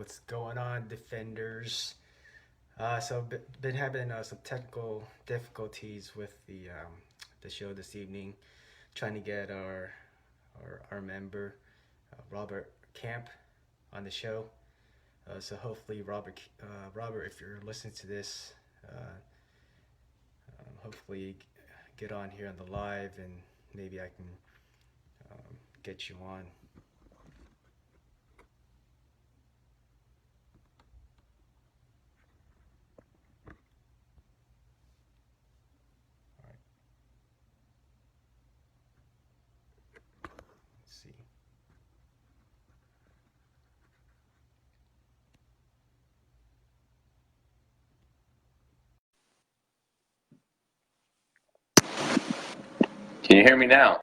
What's going on, defenders? Been having some technical difficulties with the show this evening, trying to get our member Robert Camp on the show. So hopefully, Robert, if you're listening to this, hopefully get on here on the live, and maybe I can get you on. Let's see. Can you hear me now?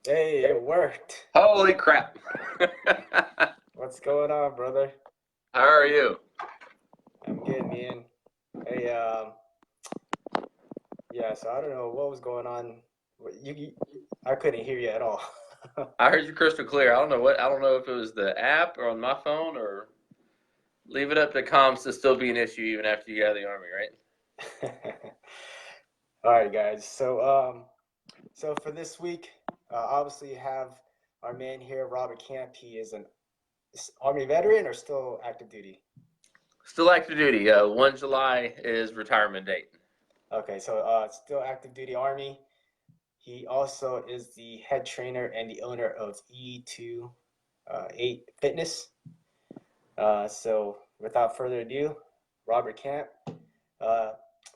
Hey, it worked. Holy crap. What's going on, brother? How are you? I'm good, man. Hey, yeah. So I don't know what was going on. I couldn't hear you at all. I heard you crystal clear. I don't know if it was the app or on my phone, or leave it up to comms to still be an issue even after you get out of the Army, right? All right, guys. So for this week, obviously you have our man here, Robert Camp. He is an Army veteran or still active duty? Still active duty. 1 July is retirement date. Okay, so still active duty Army. He also is the head trainer and the owner of E28 Fitness. So without further ado, Robert Camp,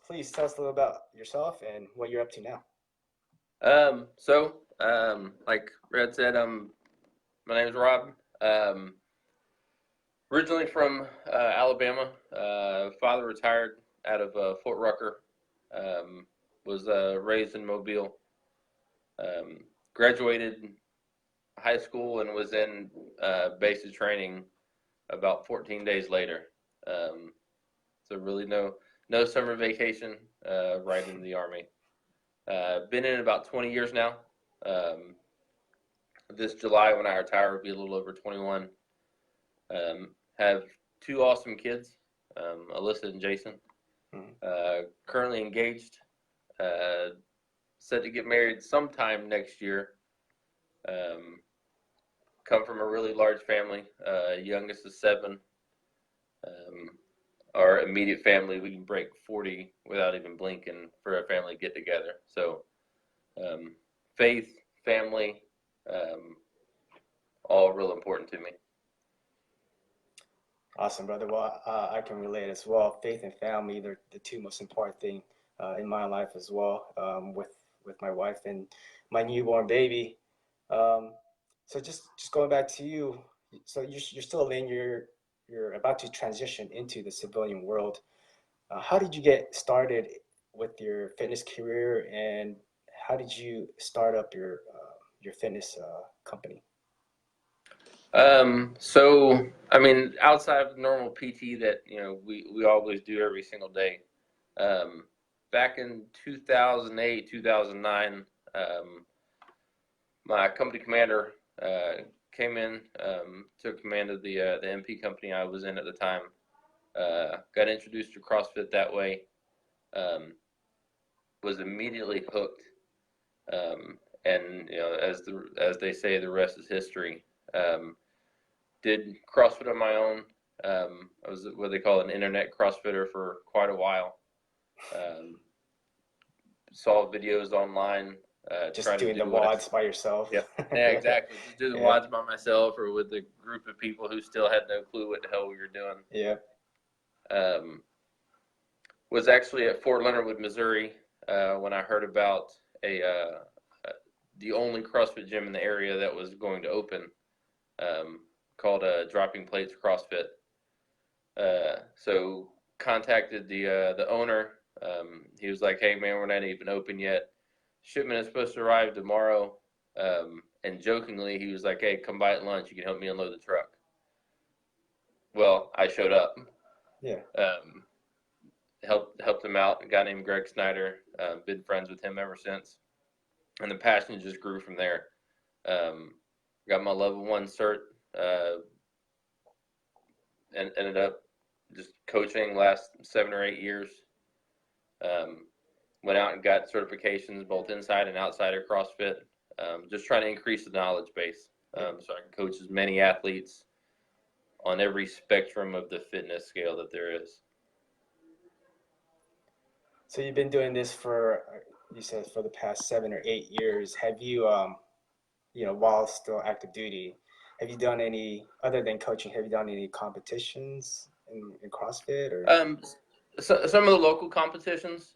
please tell us a little about yourself and what you're up to now. Like Red said, my name is Rob. Originally from Alabama. Father retired out of Fort Rucker. Was raised in Mobile. Graduated high school and was in basic training about 14 days later. So really no summer vacation, right into the Army. Been in about 20 years now. This July when I retire will be a little over 21. Have 2 awesome kids, Alyssa and Jason. Currently engaged. Set to get married sometime next year. Come from a really large family. Youngest is 7. Our immediate family, we can break 40 without even blinking for a family get together. So faith, family, all real important to me. Awesome, brother. Well, I can relate as well. Faith and family, they're the 2 most important thing in my life as well, with my wife and my newborn baby. So just going back to you, so you're still in you're about to transition into the civilian world. How did you get started with your fitness career, and how did you start up your fitness company? I mean, outside of normal PT that, we always do every single day, back in 2008, 2009, my company commander, came in, took command of the MP company I was in at the time, got introduced to CrossFit that way, was immediately hooked, and, as they say, the rest is history. Did CrossFit on my own. I was what they call an internet CrossFitter for quite a while. Saw videos online. Just doing the WODs by yourself. Yeah, exactly. Just do the WODs by myself or with a group of people who still had no clue what the hell we were doing. Yeah. Was actually at Fort Leonard Wood, Missouri, when I heard about the only CrossFit gym in the area that was going to open, called Dropping Plates CrossFit. So contacted the owner. He was like, "Hey man, we're not even open yet. Shipment is supposed to arrive tomorrow." And jokingly, he was like, "Hey, come by at lunch. You can help me unload the truck." Well, I showed up. Yeah. Helped him out. A guy named Greg Snyder. Been friends with him ever since, and the passion just grew from there. Got my level 1 cert. and ended up just coaching last 7 or 8 years. Went out and got certifications both inside and outside of CrossFit. Just trying to increase the knowledge base, so I can coach as many athletes on every spectrum of the fitness scale that there is. So you've been doing this for, you said, for the past 7 or 8 years. Have you, while still active duty, have you done any, other than coaching, have you done any competitions in CrossFit or? So, some of the local competitions,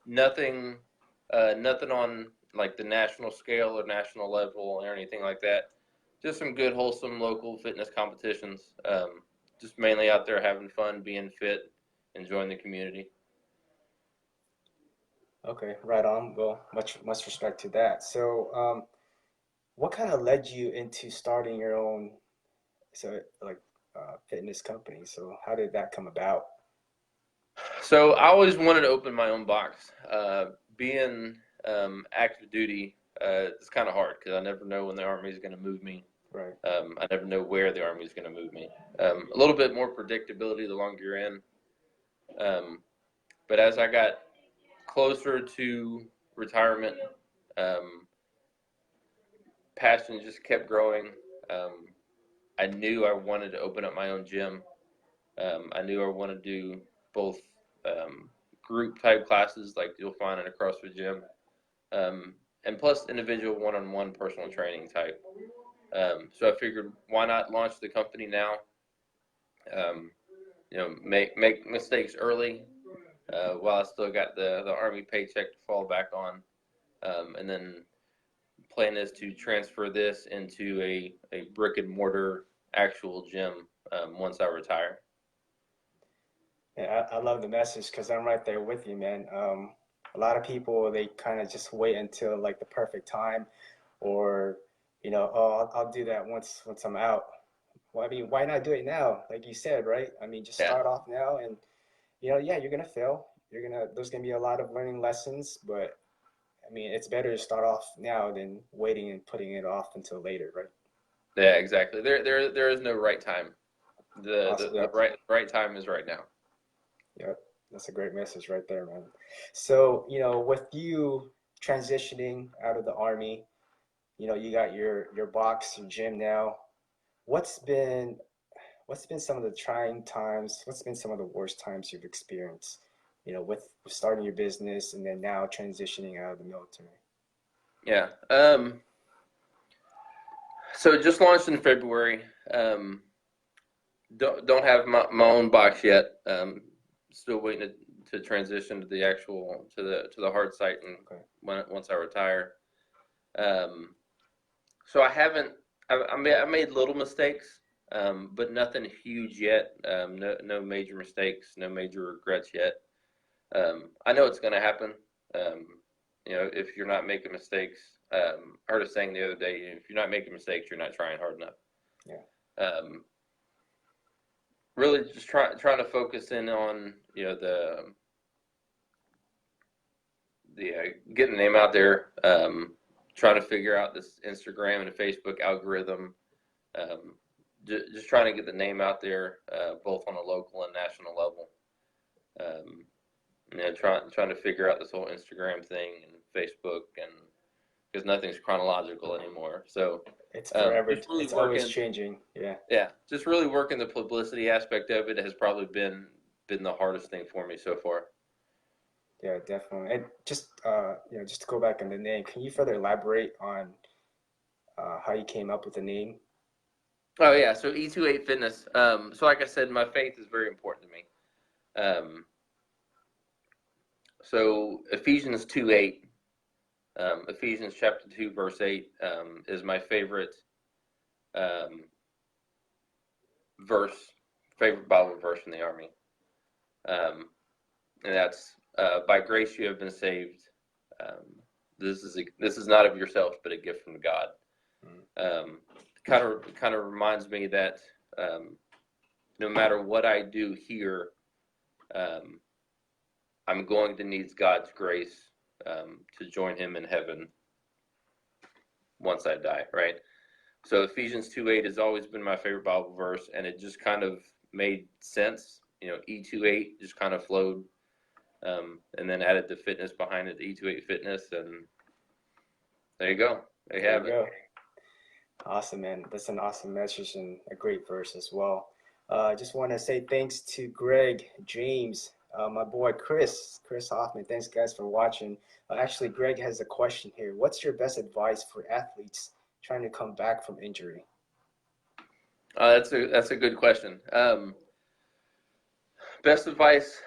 nothing, nothing on like the national scale or national level or anything like that. Just some good, wholesome local fitness competitions. Just mainly out there having fun, being fit, enjoying the community. Okay, right on. Well, much respect to that. So, what kind of led you into starting your own, so like, fitness company? So, how did that come about? So I always wanted to open my own box. Being active duty, it's kind of hard because I never know when the Army is going to move me. Right. I never know where the Army is going to move me. A little bit more predictability the longer you're in. But as I got closer to retirement, passion just kept growing. I knew I wanted to open up my own gym. I knew I wanted to do both group type classes like you'll find in a CrossFit gym, and plus individual one-on-one personal training type. So I figured, why not launch the company now? Make mistakes early while I still got the Army paycheck to fall back on, and then plan is to transfer this into a brick and mortar actual gym once I retire. Yeah, I love the message because I'm right there with you, man. A lot of people, they kind of just wait until like the perfect time, or oh, I'll do that once I'm out. Well, I mean, why not do it now? Like you said, right? I mean, just Yeah, start off now, and yeah, you're gonna fail. There's gonna be a lot of learning lessons, but I mean, it's better to start off now than waiting and putting it off until later, right? yeah, exactly. There is no right time. Awesome. The Yep. right time is right now. Yep. That's a great message right there, man. So, with you transitioning out of the army, you got your box, your gym now. What's been what's been some of the trying times? What's been some of the worst times you've experienced, with starting your business and then now transitioning out of the military? Yeah. So just launched in February. Don't have my own box yet. Still waiting to transition to the actual to the hard site and Okay. once I retire. So I haven't. I made little mistakes, but nothing huge yet. No major mistakes, no major regrets yet. I know it's going to happen. Um, if you're not making mistakes, I heard a saying the other day: if you're not making mistakes, you're not trying hard enough. Yeah. Really, just trying to focus in on the getting the name out there. Trying to figure out this Instagram and Facebook algorithm. Just trying to get the name out there, both on a local and national level. Trying to figure out this whole Instagram thing and Facebook, and because nothing's chronological anymore. So It's forever. just really It's always working. changing. Yeah. Yeah, just really working the publicity aspect of it has probably been the hardest thing for me so far. Yeah, definitely. And just to go back on the name, can you further elaborate on how you came up with the name? Oh yeah, so E28 Fitness. So like I said, my faith is very important to me. So Ephesians 2:8, Ephesians chapter 2 verse 8 is my favorite um, favorite Bible verse in the Army, and that's by grace you have been saved. This is not of yourselves, but a gift from God. Um, kind of reminds me that no matter what I do here, um, I'm going to need God's grace to join Him in heaven once I die. Right. So Ephesians 2:8 has always been my favorite Bible verse, and it just kind of made sense. E28 just kind of flowed, and then added the fitness behind it, the E28 Fitness, and there you go. There you There have you it. go. Awesome, man. That's an awesome message and a great verse as well. I just want to say thanks to Greg, James, my boy Chris Hoffman. Thanks, guys, for watching. Actually, Greg has a question here. What's your best advice for athletes trying to come back from injury? That's a good question. Best advice.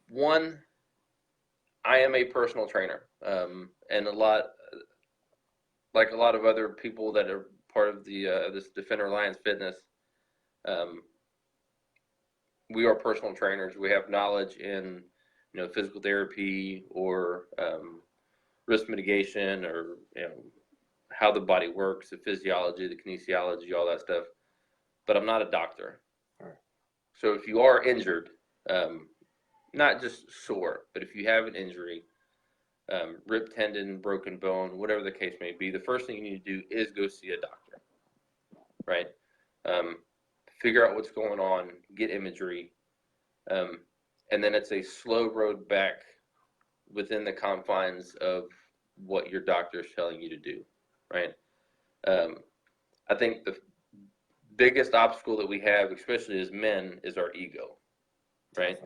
One, I am a personal trainer, and a lot of other people that are part of this Defender Alliance Fitness. We are personal trainers. We have knowledge in physical therapy or risk mitigation, or how the body works, the physiology, the kinesiology, all that stuff. But I'm not a doctor. Right. So if you are injured, not just sore, but if you have an injury, ripped tendon, broken bone, whatever the case may be, the first thing you need to do is go see a doctor, right? Figure out what's going on, get imagery, and then it's a slow road back within the confines of what your doctor is telling you to do, right? I think the biggest obstacle that we have, especially as men, is our ego, right?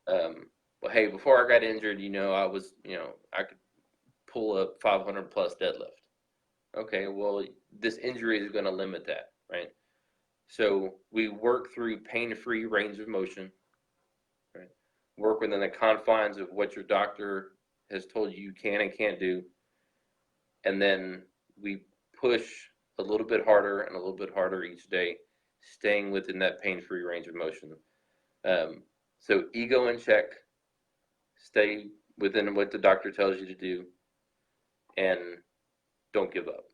Well, hey, before I got injured, I was, I could pull a 500 plus deadlift. Okay, well, this injury is going to limit that, right? So we work through pain-free range of motion, right? Work within the confines of what your doctor has told you can and can't do, and then we push a little bit harder and a little bit harder each day, staying within that pain-free range of motion. So ego in check, stay within what the doctor tells you to do, and don't give up.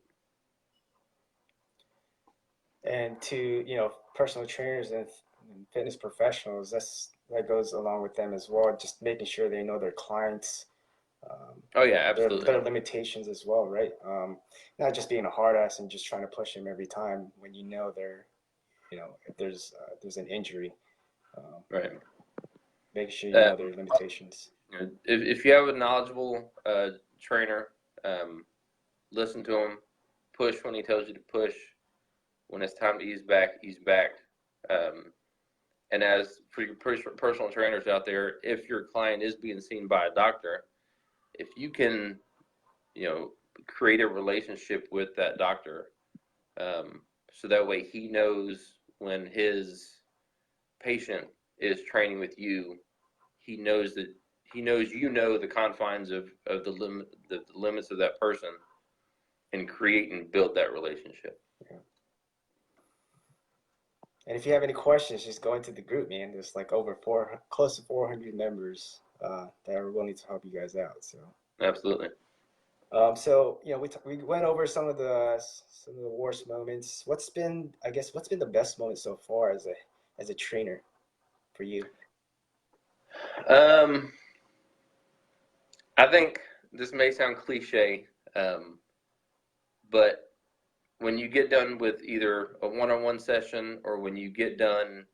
And to personal trainers and fitness professionals, that goes along with them as well. Just making sure they know their clients. Oh yeah, absolutely. Their limitations as well, right? Not just being a hard ass and just trying to push them every time when they're, if there's an injury. Right. Making sure you know their limitations. If you have a knowledgeable trainer, listen to him, push when he tells you to push. When it's time to ease back, ease back. And as for your personal trainers out there, if your client is being seen by a doctor, if you can, create a relationship with that doctor, so that way he knows when his patient is training with you, he knows the confines of the limits of that person, and create and build that relationship. Yeah. And if you have any questions, just go into the group, man. There's like close to 400 members that are willing to help you guys out. So absolutely. So we went over some of the worst moments. What's been the best moment so far as a trainer for you? I think this may sound cliche, but when you get done with either a one-on-one session or when you get done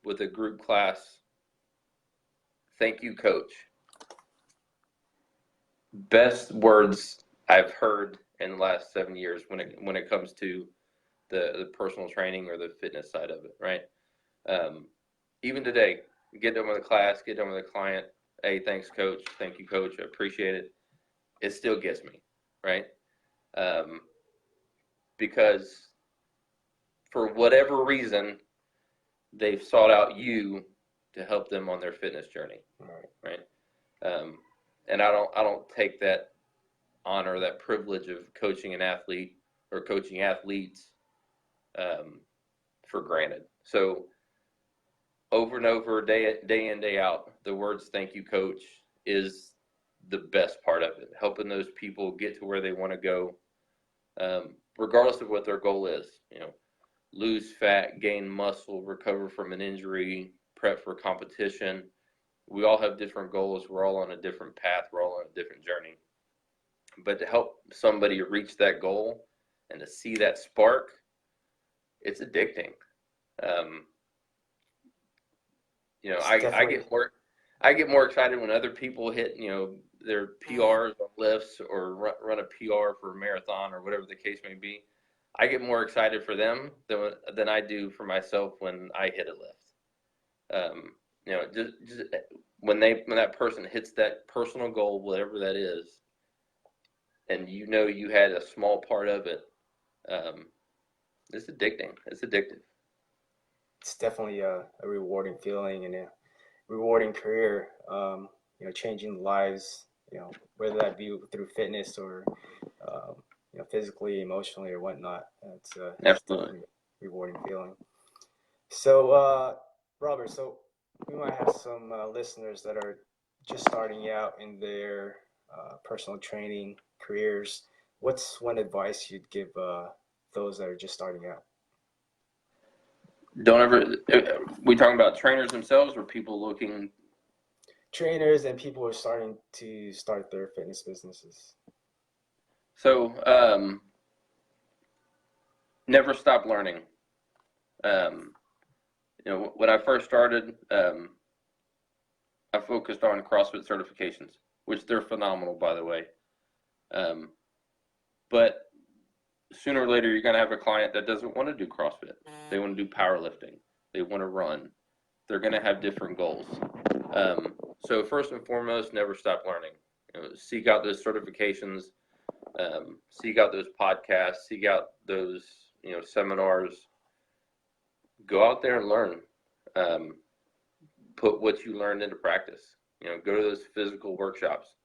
with a group class, thank you, coach. Best words I've heard in the last 7 years when it comes to the personal training or the fitness side of it, right? Even today, get done with a class, get done with a client. Hey, thanks, coach. Thank you, coach. I appreciate it. It still gets me, right? Because for whatever reason, they've sought out you to help them on their fitness journey, right? And I don't take that honor, that privilege of coaching an athlete or coaching athletes for granted. So over and over, day in, day out, the words "thank you, coach" is the best part of it. Helping those people get to where they want to go, regardless of what their goal is. Lose fat, gain muscle, recover from an injury, prep for competition. We all have different goals. We're all on a different path. We're all on a different journey. But to help somebody reach that goal and to see that spark, it's addicting. You know, It's I definitely. get more excited when other people hit, you know, their PRs on lifts or run a PR for a marathon or whatever the case may be. I get more excited for them than I do for myself when I hit a lift. You know, just when that person hits that personal goal, whatever that is, and you know you had a small part of it, it's addicting. It's addictive. It's definitely a rewarding feeling and a rewarding career. Changing lives. Whether that be through fitness or physically, emotionally, or whatnot. It's Absolutely. definitely a rewarding feeling. So, Robert, so we might have some listeners that are just starting out in their personal training careers. What's one advice you'd give those that are just starting out? Don't ever. We talking about trainers themselves or people looking. Trainers and people who are starting to start their fitness businesses. So, never stop learning. Um, you know, when I first started, I focused on CrossFit certifications, which they're phenomenal, by the way. But sooner or later, you're going to have a client that doesn't want to do CrossFit. They want to do powerlifting. They want to run. They're going to have different goals. So first and foremost, never stop learning. Seek out those certifications. Seek out those podcasts. Seek out those seminars. Go out there and learn. Put what you learned into practice. Go to those physical workshops.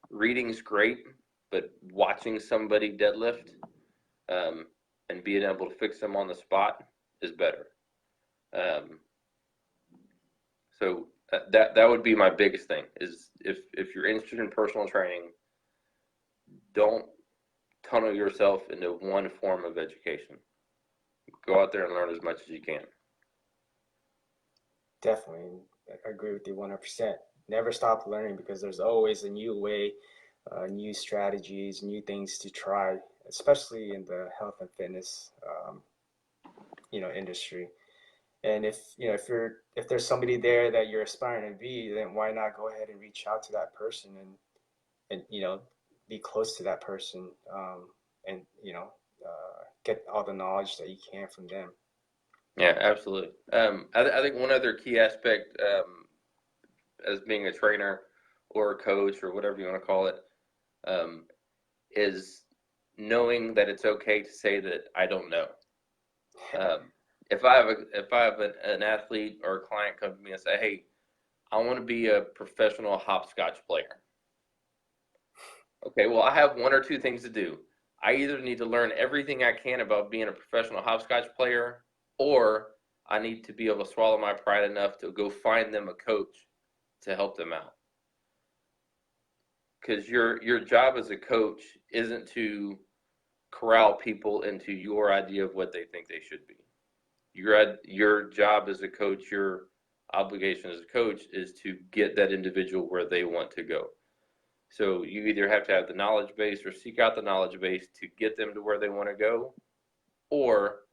Reading's great, but watching somebody deadlift and being able to fix them on the spot is better. So that would be my biggest thing is if you're interested in personal training, don't tunnel yourself into one form of education. Go out there and learn as much as you can. Definitely. I agree with you 100%. Never stop learning because there's always a new way, new strategies, new things to try, especially in the health and fitness, industry. And if there's somebody there that you're aspiring to be, then why not go ahead and reach out to that person and be close to that person, and get all the knowledge that you can from them. Yeah, absolutely. I think one other key aspect, as being a trainer or a coach or whatever you want to call it, is knowing that it's okay to say that I don't know. If I have an athlete or a client come to me and say, "Hey, I want to be a professional hopscotch player," okay, well, I have one or two things to do. I either need to learn everything I can about being a professional hopscotch player, or I need to be able to swallow my pride enough to go find them a coach to help them out. Because your job as a coach isn't to corral people into your idea of what they think they should be. Your job as a coach, your obligation as a coach is to get that individual where they want to go. So you either have to have the knowledge base or seek out the knowledge base to get them to where they want to go, or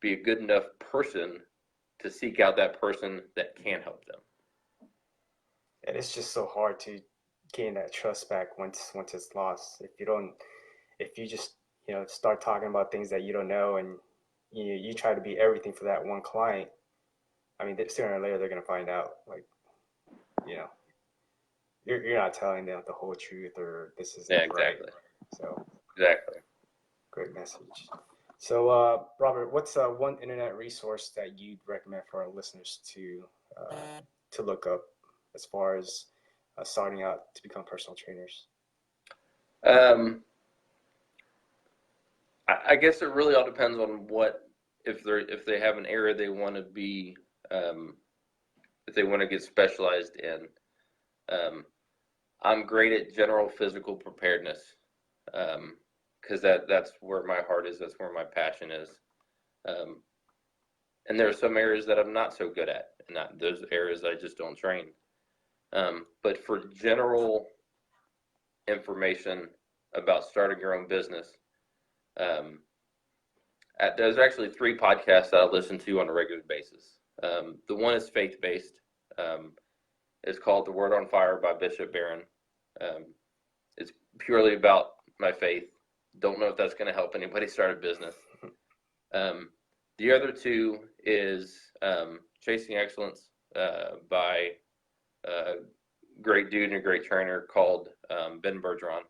be a good enough person to seek out that person that can help them. And it's just so hard to gain that trust back once it's lost. If you just start talking about things that you don't know, and you try to be everything for that one client, I mean, sooner or later they're gonna find out. Like, you know, you're not telling them the whole truth, or this isn't right. Exactly. So Exactly. great message. So, Robert, what's one internet resource that you'd recommend for our listeners to look up as far as starting out to become personal trainers? I guess it really all depends on if they have an area they want to be, if they want to get specialized in. I'm great at general physical preparedness, because that's where my heart is. That's where my passion is. And there are some areas that I'm not so good at, and those areas I just don't train. But for general information about starting your own business, There's actually 3 podcasts that I listen to on a regular basis. The one is faith-based. It's called The Word on Fire by Bishop Barron. It's purely about my faith. Don't know if that's going to help anybody start a business. The other 2 is Chasing Excellence by a great dude and a great trainer called Ben Bergeron.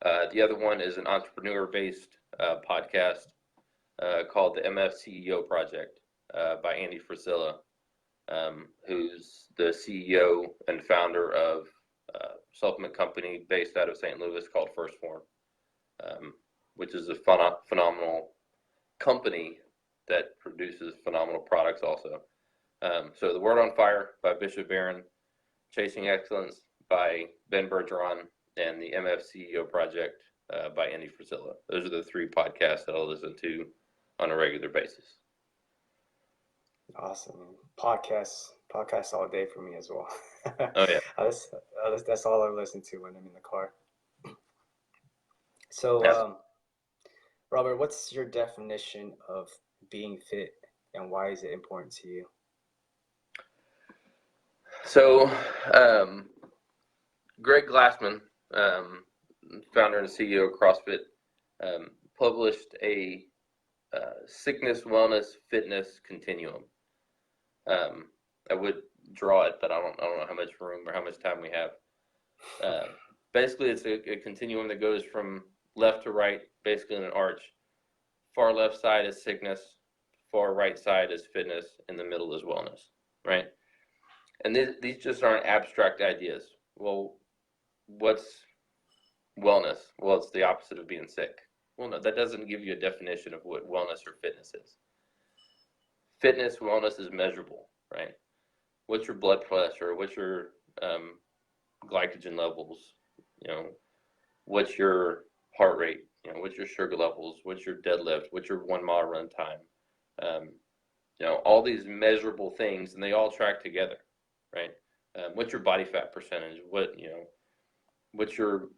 The other one is an entrepreneur-based podcast called the MF CEO Project by Andy Frisella, who's the CEO and founder of a supplement company based out of St. Louis called First Form, which is a phenomenal company that produces phenomenal products also. So The Word on Fire by Bishop Barron, Chasing Excellence by Ben Bergeron, and the MF CEO Project by Andy Frisella. Those are the 3 podcasts that I'll listen to on a regular basis. Awesome. Podcasts all day for me as well. Oh yeah. That's all I listen to when I'm in the car. So, Yes. Robert, what's your definition of being fit, and why is it important to you? So, Greg Glassman, founder and CEO of CrossFit, published a sickness, wellness, fitness continuum. I would draw it, but I don't know how much room or how much time we have. Basically, it's a continuum that goes from left to right, basically in an arch. Far left side is sickness, far right side is fitness, and the middle is wellness, right? And these just aren't abstract ideas. Well, what's wellness? Well, it's the opposite of being sick. Well, no, that doesn't give you a definition of what wellness or fitness is. Fitness, wellness is measurable, right? What's your blood pressure? What's your glycogen levels? What's your heart rate? What's your sugar levels? What's your deadlift? What's your 1 mile run time? All these measurable things, and they all track together, right? What's your body fat percentage? What's your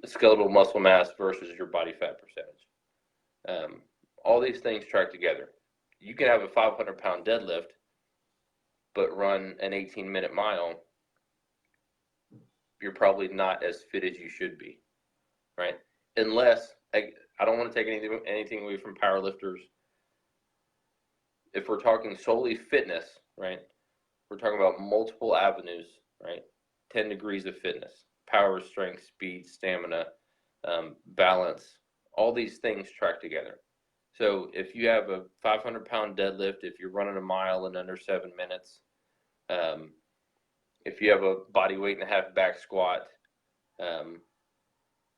skeletal muscle mass versus your body fat percentage? All these things track together. You can have a 500-pound deadlift, but run an 18-minute mile. You're probably not as fit as you should be, right? Unless, I don't want to take anything away from powerlifters. If we're talking solely fitness, right, we're talking about multiple avenues, right? 10 degrees of fitness, power, strength, speed, stamina, balance, all these things track together. So if you have a 500-pound deadlift, if you're running a mile in under 7 minutes, if you have a body weight and a half back squat,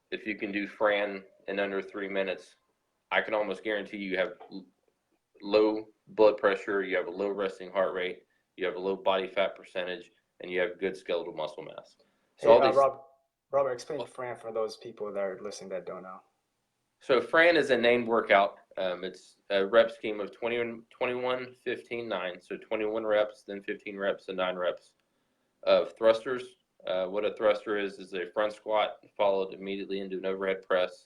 if you can do Fran in under 3 minutes, I can almost guarantee you have low blood pressure, you have a low resting heart rate, you have a low body fat percentage, and you have good skeletal muscle mass. So hey, Robert, explain Fran for those people that are listening that don't know. So Fran is a named workout. It's a rep scheme of 21, 15, 9. So 21 reps, then 15 reps, and 9 reps of thrusters. What a thruster is a front squat followed immediately into an overhead press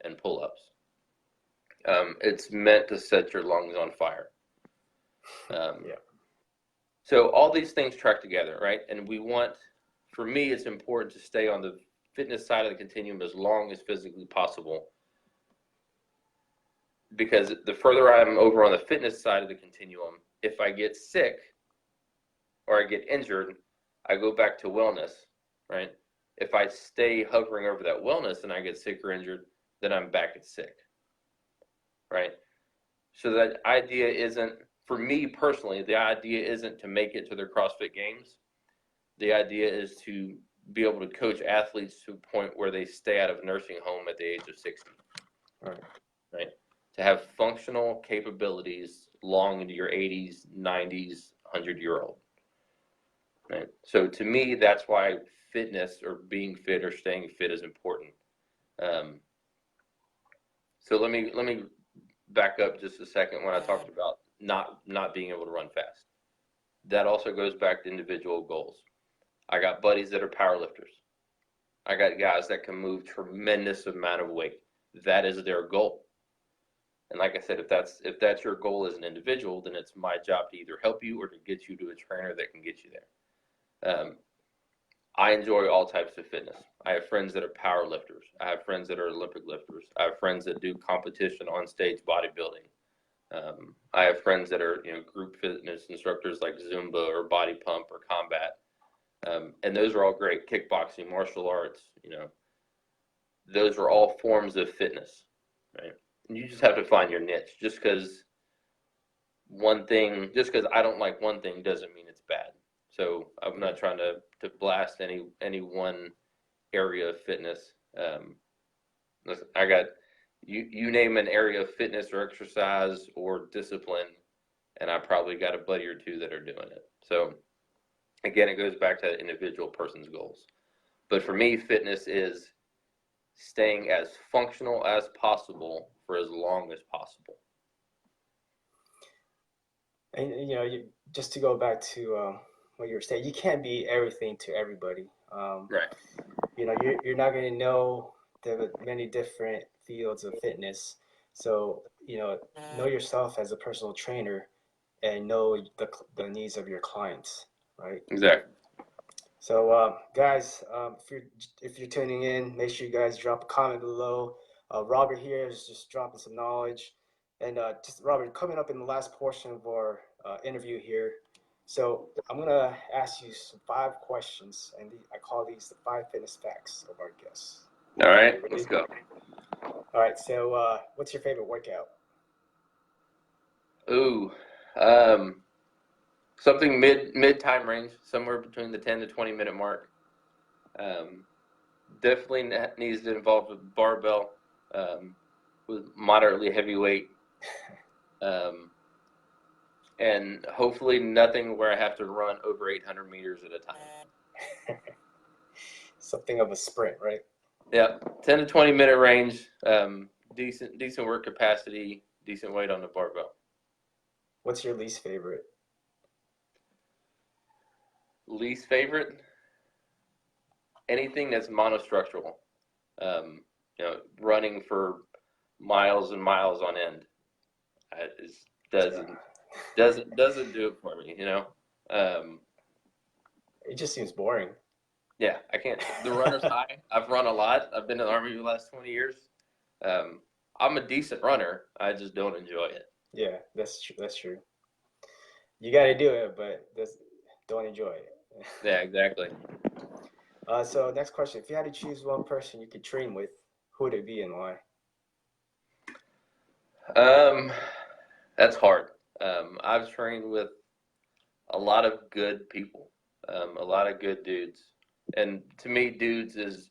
and pull-ups. It's meant to set your lungs on fire. Yeah. So all these things track together, right? And for me, it's important to stay on the fitness side of the continuum as long as physically possible. Because the further I'm over on the fitness side of the continuum, if I get sick or I get injured, I go back to wellness, right? If I stay hovering over that wellness and I get sick or injured, then I'm back at sick, right? So that idea isn't, for me personally, the idea isn't to make it to their CrossFit Games. The idea is to be able to coach athletes to a point where they stay out of a nursing home at the age of 60, right? To have functional capabilities long into your 80s, 90s, 100-year-old. Right? So to me, that's why fitness or being fit or staying fit is important. So let me back up just a second when I talked about not being able to run fast. That also goes back to individual goals. I got buddies that are powerlifters. I got guys that can move tremendous amount of weight. that is their goal. And like I said, if that's your goal as an individual, then it's my job to either help you or to get you to a trainer that can get you there. I enjoy all types of fitness. I have friends that are power lifters. I have friends that are Olympic lifters. I have friends that do competition on stage bodybuilding. I have friends that are, group fitness instructors like Zumba or body pump or combat. And those are all great. Kickboxing, martial arts, those are all forms of fitness, right? And you just have to find your niche. Just because I don't like one thing doesn't mean it's bad. So I'm not trying to blast any one area of fitness. I got you name an area of fitness or exercise or discipline, and I probably got a buddy or two that are doing it. So again, it goes back to the individual person's goals. But for me, fitness is staying as functional as possible for as long as possible. And just to go back to what you were saying, you can't be everything to everybody. Right. You're not going to know the many different fields of fitness. So know yourself as a personal trainer and know the needs of your clients, right? Exactly. So guys, if you're tuning in, make sure you guys drop a comment below. Robert here is just dropping some knowledge. And just Robert, coming up in the last portion of our interview here. So I'm going to ask you some 5 questions, and I call these the 5 fitness facts of our guests. All right, let's go. All right, so what's your favorite workout? Ooh, something mid time range, somewhere between the 10 to 20 minute mark. Definitely needs to involve a barbell with moderately heavy weight. And hopefully nothing where I have to run over 800 meters at a time. Something of a sprint, right? Yeah, 10 to 20 minute range, decent work capacity, decent weight on the barbell. What's your least favorite? Least favorite? Anything that's monostructural. Running for miles and miles on end. Doesn't do it for me, It just seems boring. Yeah, I can't. The runner's high. I've run a lot. I've been in the Army for the last 20 years. I'm a decent runner. I just don't enjoy it. Yeah, that's true. That's true. You got to do it, but don't enjoy it. Yeah, exactly. So next question. If you had to choose one person you could train with, who would it be and why? That's hard. I've trained with a lot of good people, a lot of good dudes. And to me, dudes is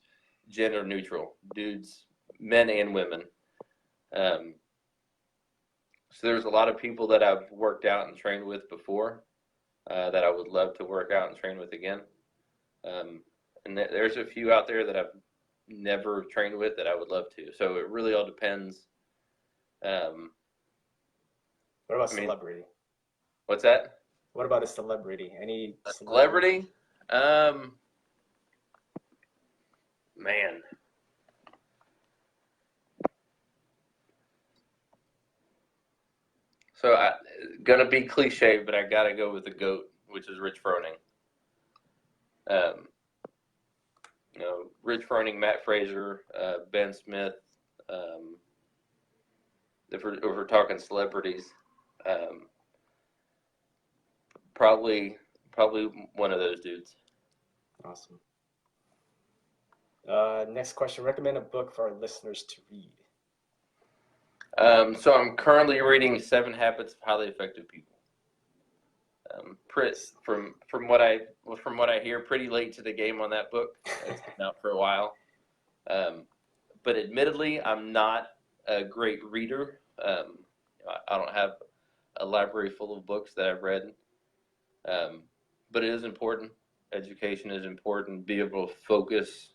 gender neutral. Dudes, men and women. So there's a lot of people that I've worked out and trained with before that I would love to work out and train with again. And there's a few out there that I've never trained with that I would love to. So it really all depends. What about celebrity? What's that? What about a celebrity? Any celebrity? Man. So gonna be cliche, but I gotta go with the GOAT, which is Rich Froning. Rich Froning, Matt Fraser, Ben Smith. If we're talking celebrities, probably one of those dudes. Awesome. Next question. Recommend a book for our listeners to read. So I'm currently reading 7 Habits of Highly Effective People. From what I hear, pretty late to the game on that book. It's been out for a while. But admittedly, I'm not a great reader. I don't have a library full of books that I've read. But it is important. Education is important. Be able to focus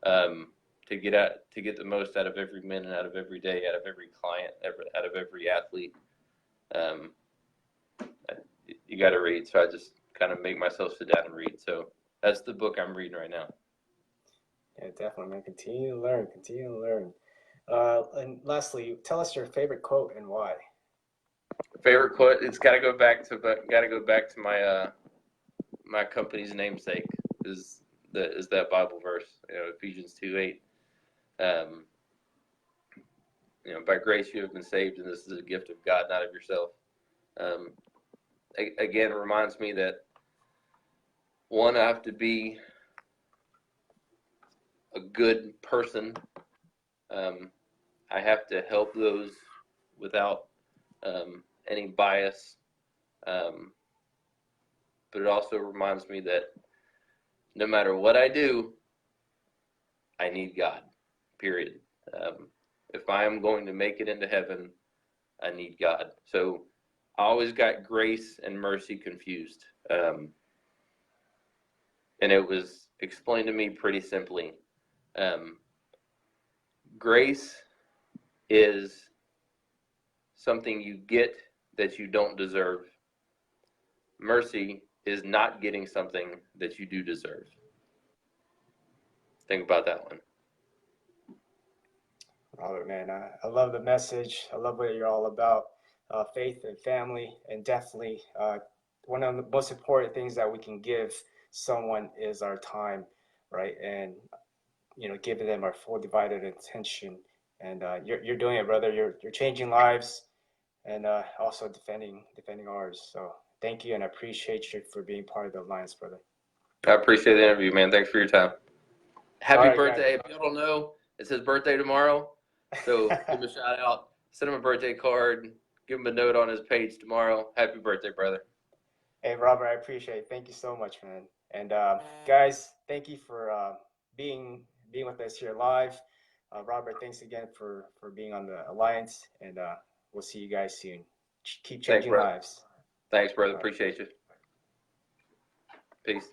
to get the most out of every minute, out of every day, out of every client, out of every athlete. You got to read. So I just kind of make myself sit down and read. So that's the book I'm reading right now. Yeah, definitely, man. Continue to learn. Continue to learn. And lastly, tell us your favorite quote and why. Favorite quote? It's got to go back to my my company's namesake. Is that Bible verse? Ephesians 2:8. Um, by grace you have been saved, and this is a gift of God, not of yourself. Um, again, it reminds me that one, I have to be a good person. I have to help those without any bias. But it also reminds me that no matter what I do, I need God, period. If I am going to make it into heaven, I need God. So I always got grace and mercy confused. And it was explained to me pretty simply. Grace is something you get that you don't deserve. Mercy is not getting something that you do deserve. Think about that one. Robert, man, I love the message. I love what you're all about. Faith and family, and definitely one of the most important things that we can give someone is our time, right? And giving them our full divided attention. And you're doing it, brother. You're changing lives, and also defending ours. So thank you, and I appreciate you for being part of the alliance, brother. I appreciate the interview, man. Thanks for your time. Happy All right, birthday. guys. If y'all don't know, it's his birthday tomorrow. So give him a shout out. Send him a birthday card. Give him a note on his page tomorrow. Happy birthday, brother. Hey, Robert, I appreciate it. Thank you so much, man. And guys, thank you for being with us here live. Robert, thanks again for being on the alliance, and we'll see you guys soon. Keep Thanks, changing brother. lives. Thanks, brother. Appreciate you. Peace.